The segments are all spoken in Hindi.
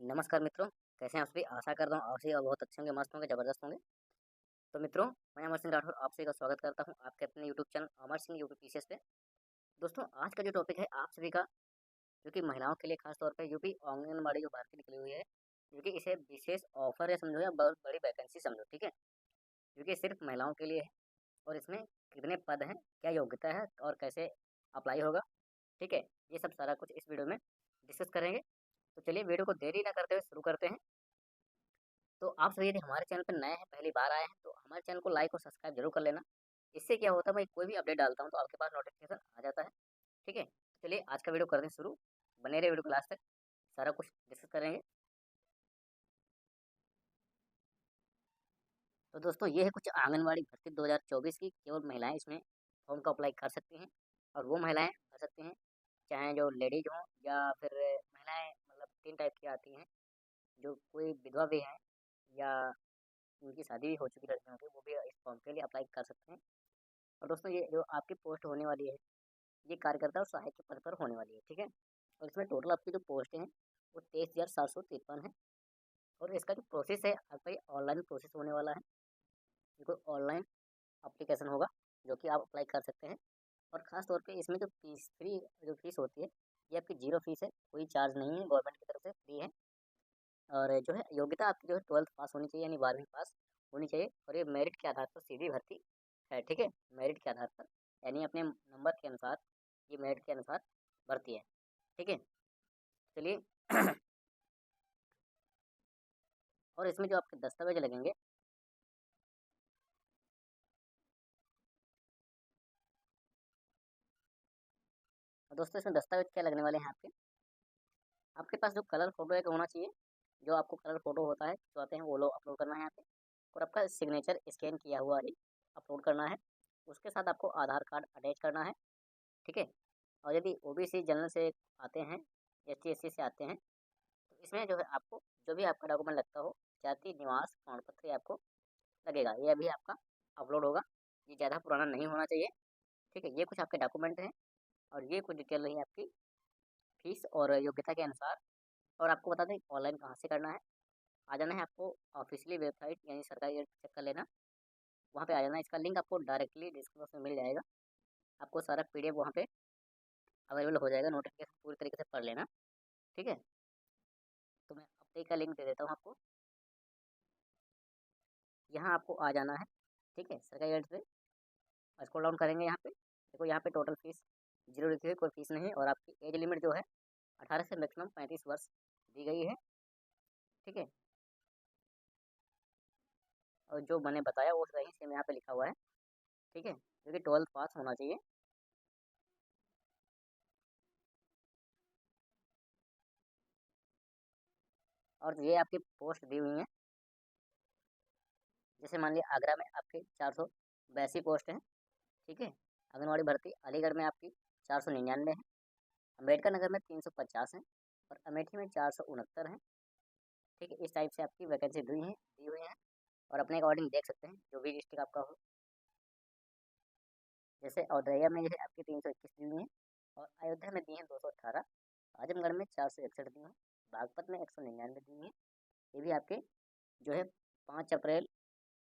नमस्कार मित्रों, कैसे हैं आप सभी? आशा करता हूँ आप सभी बहुत अच्छे होंगे, मस्त होंगे, ज़बरदस्त होंगे। तो मित्रों, मैं अमर सिंह राठौर आप सभी का स्वागत करता हूँ आपके अपने YouTube channel Amar Singh UP PCS पे। दोस्तों, आज का जो टॉपिक है आप सभी का, जो कि महिलाओं के लिए खास तौर पे यूपी आंगनबाड़ी जो भर्ती निकली हुई है, जो कि इसे विशेष ऑफर है समझो या बहुत बड़ी वैकेंसी समझो, ठीक है? जो कि सिर्फ महिलाओं के लिए है और इसमें कितने पद हैं, क्या योग्यता है और कैसे अप्लाई होगा, ठीक है? ये सब सारा कुछ इस वीडियो में डिस्कस करेंगे। तो चलिए वीडियो को देरी ना करते हुए शुरू करते हैं। तो आप सभी यदि हमारे चैनल पर नए हैं, पहली बार आए हैं, तो हमारे चैनल को लाइक और सब्सक्राइब जरूर कर लेना। इससे क्या होता है, मैं कोई भी अपडेट डालता हूँ तो आपके पास नोटिफिकेशन आ जाता है, ठीक है? तो चलिए आज का वीडियो करते हैं शुरू। बने रहे वीडियो को लास्ट तक, सारा कुछ डिस्कस करेंगे। तो दोस्तों, ये है कुछ आंगनबाड़ी भर्ती 2024 की। केवल महिलाएं इसमें फॉर्म का अप्लाई कर सकती हैं और वो महिलाएं भर सकती हैं, चाहे जो लेडीज हों या फिर महिलाएं, मतलब तीन टाइप की आती हैं। जो कोई विधवा भी हैं या उनकी शादी भी हो चुकी लड़कियों की, वो भी इस फॉर्म के लिए अप्लाई कर सकते हैं। और दोस्तों, ये जो आपकी पोस्ट होने वाली है, ये कार्यकर्ता और सहायक के पद पर होने वाली है, ठीक है? और इसमें टोटल आपकी जो पोस्टें हैं वो 23,753 है। और इसका जो प्रोसेस है आपका, ये ऑनलाइन प्रोसेस होने वाला है। ये कोई ऑनलाइन एप्लीकेशन होगा जो कि आप अप्लाई कर सकते हैं। और ख़ास तौर पे इसमें जो फीस फ्री जो फीस होती है, ये आपकी जीरो फीस है, कोई चार्ज नहीं है, गवर्नमेंट की तरफ से फ्री है। और जो है योग्यता आपकी जो है 12th पास होनी चाहिए, यानी 12वीं पास होनी चाहिए। और ये मेरिट के आधार पर सीधी भर्ती है, ठीक है? मेरिट के आधार पर, यानी अपने नंबर के अनुसार, ये मेरिट के अनुसार भर्ती है, ठीक है? चलिए। और इसमें जो आपके दस्तावेज लगेंगे, और दोस्तों इसमें दस्तावेज क्या लगने वाले हैं आपके? आपके पास जो कलर फोटो एक होना चाहिए। जो आपको कलर फोटो होता है खिंचवाते हैं, वो लोग अपलोड करना है यहाँ पे। और आपका सिग्नेचर स्कैन किया हुआ ही अपलोड करना है। उसके साथ आपको आधार कार्ड अटैच करना है, ठीक है? और यदि ओबीसी जनरल से आते हैं, एसटी एससी से आते हैं, तो इसमें जो है आपको जो भी आपका डॉक्यूमेंट लगता हो, जाति निवास प्रमाण पत्र ये आपको लगेगा। ये अभी आपका अपलोड होगा, ये ज़्यादा पुराना नहीं होना चाहिए, ठीक है? ये कुछ आपके डॉक्यूमेंट हैं और ये कुछ डिटेल रही आपकी फीस और योग्यता के अनुसार। और आपको बता दें ऑनलाइन कहाँ से करना है। आ जाना है आपको ऑफिशियली वेबसाइट, यानी सरकारी वेबसाइट चेक कर लेना, वहाँ पे आ जाना है। इसका लिंक आपको डायरेक्टली डिस्क्रिप्शन में मिल जाएगा। आपको सारा पीडीएफ वहाँ पे अवेलेबल हो जाएगा, नोटिफिकेशन पूरी तरीके से पढ़ लेना, ठीक है? तो मैं अपने का लिंक दे देता हूँ आपको। यहाँ आपको आ जाना है, ठीक है? सरकारी वेबसाइट पे स्क्रॉल डाउन करेंगे, यहाँ पे देखो, यहाँ पे टोटल फीस जीरो लिखी हुई, कोई फीस नहीं। और आपकी एज लिमिट जो है 18 से मैक्सिमम 35 वर्ष दी गई है, ठीक है? और जो मैंने बताया वो सही सेम यहाँ पे लिखा हुआ है, ठीक है? जो कि 12th पास होना चाहिए। और ये आपकी पोस्ट दी हुई है। जैसे मान लिया आगरा में आपके 482 पोस्ट हैं, ठीक है? आंगनबाड़ी भर्ती अलीगढ़ में आपकी 499 है, अम्बेडकर नगर में 350 है और अमेठी में 469 है, ठीक है? इस टाइप से आपकी वैकेंसी दी हुई है। और अपने अकॉर्डिंग देख सकते हैं, जो भी डिस्ट्रिक्ट आपका हो। जैसे औरैया में जो है आपकी 321 दी हुई है और अयोध्या में दी है 218, आजमगढ़ में 461 दी है, बागपत में 199 दी है। ये भी आपके जो है 5 अप्रैल,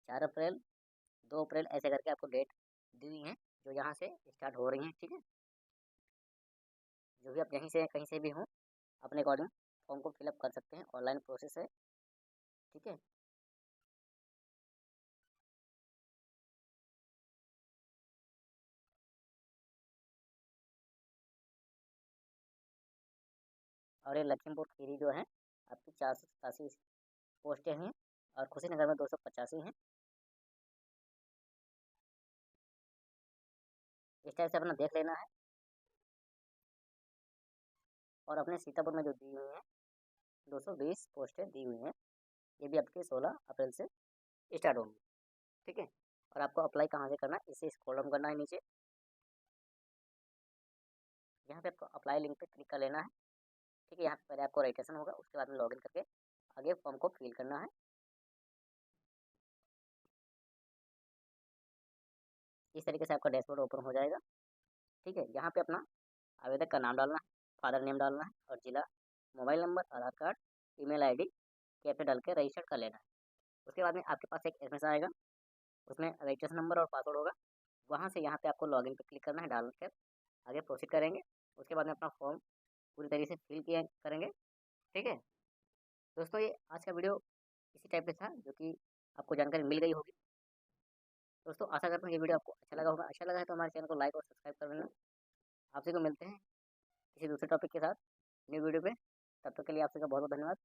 4 अप्रैल, 2 अप्रैल ऐसे करके आपको डेट दी हुई हैं, जो यहाँ से स्टार्ट हो रही हैं, ठीक है? जो भी आप यहीं से कहीं से भी हों, अपने अकॉर्डिंग फॉर्म को फिलअप कर सकते हैं, ऑनलाइन प्रोसेस है, ठीक है? और ये लखीमपुर खीरी जो है आपकी 487 पोस्टें हैं और कुशीनगर में 285 हैं। इस टाइप से अपना देख लेना है। और अपने सीतापुर में जो दी हुई हैं 220 पोस्टें दी हुई हैं, ये भी आपके 16 अप्रैल से स्टार्ट होंगी, ठीक है? और आपको अप्लाई कहाँ से करना है, इसे स्क्रॉल डाउन करना है नीचे। यहाँ पे आपको अप्लाई लिंक पे क्लिक कर लेना है, ठीक है? यहाँ पे पहले आपको रजिस्ट्रेशन होगा, उसके बाद में लॉगिन करके आगे फॉर्म को फिल करना है। इस तरीके से आपका डैशबोर्ड ओपन हो जाएगा, ठीक है? यहाँ पे अपना आवेदक का नाम डालना है, फादर नेम डालना है और जिला, मोबाइल नंबर, आधार कार्ड, ईमेल आईडी कैप्चा डाल के रजिस्टर कर लेना है। उसके बाद में आपके पास एक एसएमएस आएगा, उसमें रजिस्ट्रेशन नंबर और पासवर्ड होगा। वहाँ से यहाँ पे आपको लॉगिन पे क्लिक करना है, डाल कर आगे प्रोसीड करेंगे। उसके बाद में अपना फॉर्म पूरी तरीके से फिल किया करेंगे। ठीक है दोस्तों, ये आज का वीडियो इसी टाइप का था जो कि आपको जानकारी मिल गई होगी। दोस्तों आशा करता हूँ ये वीडियो आपको अच्छा लगा होगा। अच्छा लगा है तो हमारे चैनल को लाइक और सब्सक्राइब कर देना। आपसे को मिलते हैं किसी दूसरे टॉपिक के साथ न्यू वीडियो पे। तब तक के लिए आप सबका बहुत बहुत धन्यवाद।